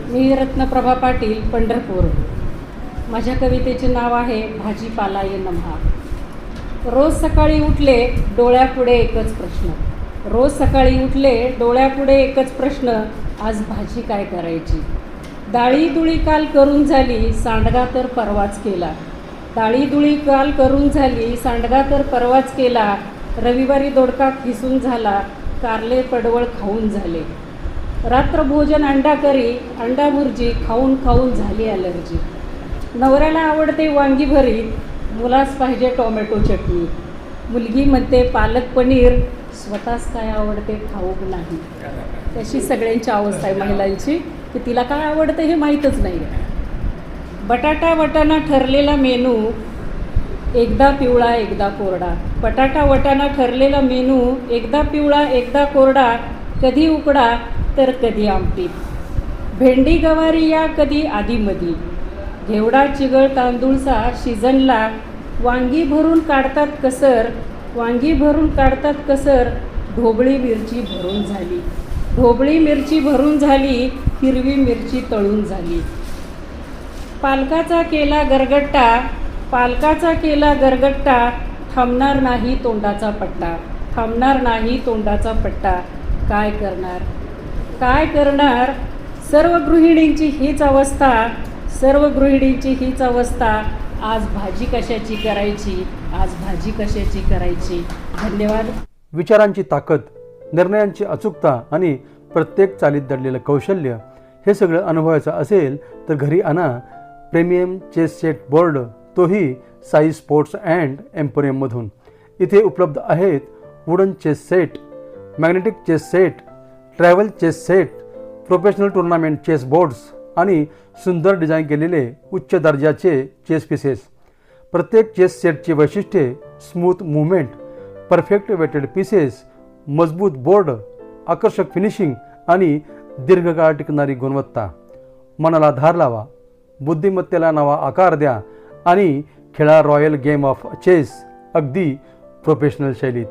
मी रत्नप्रभा पाटील, पंढरपूर. माझ्या कवितेचे नाव आहे भाजीपाला ये नम्हा. रोज सकाळी उठले डोळ्यापुढे एकच प्रश्न. रोज सकाळी उठले डोळ्यापुढे एकच प्रश्न, आज भाजी काय करायची. डाळीदुळी काल करून झाली, सांडगा तर परवाच केला. डाळीदुळी काल करून झाली, सांडगा तर परवाच केला. रविवारी दोडका खिसून झाला, कारले पडवळ खाऊन झाले. रात्रभोजन अंडा करी, अंडा भुर्जी खाऊन खाऊन झाली ॲलर्जी. नवऱ्याला आवडते वांगी भरीत, मुलास पाहिजे टोमॅटो चटणी. मुलगी म्हणते पालक पनीर, स्वतःच काय आवडते ठाऊक नाही. तशी सगळ्यांची अवस्था आहे महिलांची, की तिला काय आवडतं हे माहीतच नाही. बटाटा वटाणा ठरलेला मेनू, एकदा पिवळा एकदा कोरडा. बटाटा वटाणा ठरलेला मेनू, एकदा पिवळा एकदा कोरडा. कधी उकडा तर कधी आमटीत. भेंडी गवारी या कधी आधीमधी. घेवडा चिगळ तांदूळचा शिजनला. वांगी भरून काढतात कसर, वांगी भरून काढतात कसर. ढोबळी मिरची भरून झाली, ढोबळी मिरची भरून झाली. हिरवी मिरची तळून झाली. पालकाचा केला गरगट्टा, पालकाचा केला गरगट्टा. थांबणार नाही तोंडाचा पट्टा, थांबणार नाही तोंडाचा पट्टा. काय करणार, काय करणार. सर्व गृहिणींची हीच अवस्था, सर्व गृहिणींची हीच अवस्था. आज भाजी कशाची करायची, आज भाजी कशाची करायची. धन्यवाद. विचारांची ताकद, निर्णयांची अचूकता आणि प्रत्येक चालीत दडलेलं कौशल्य हे सगळं अनुभवायचं असेल तर घरी आणा प्रीमियम चेस सेट बोर्ड, तोही साई स्पोर्ट्स अँड एम्पोरियममधून. इथे उपलब्ध आहेत wooden chess set, magnetic chess set, travel chess set, professional tournament chess boards आणि सुंदर डिझाईन केलेले उच्च दर्जाचे चेस पीसेस. प्रत्येक चेस सेटची वैशिष्ट्ये smooth movement, perfect weighted pieces, मजबूत बोर्ड, आकर्षक फिनिशिंग आणि दीर्घकाळ टिकणारी गुणवत्ता. मनाला धार लावा, बुद्धिमत्तेला नवा आकार द्या आणि खेळा रॉयल गेम ऑफ चेस अगदी प्रोफेशनल शैलीत.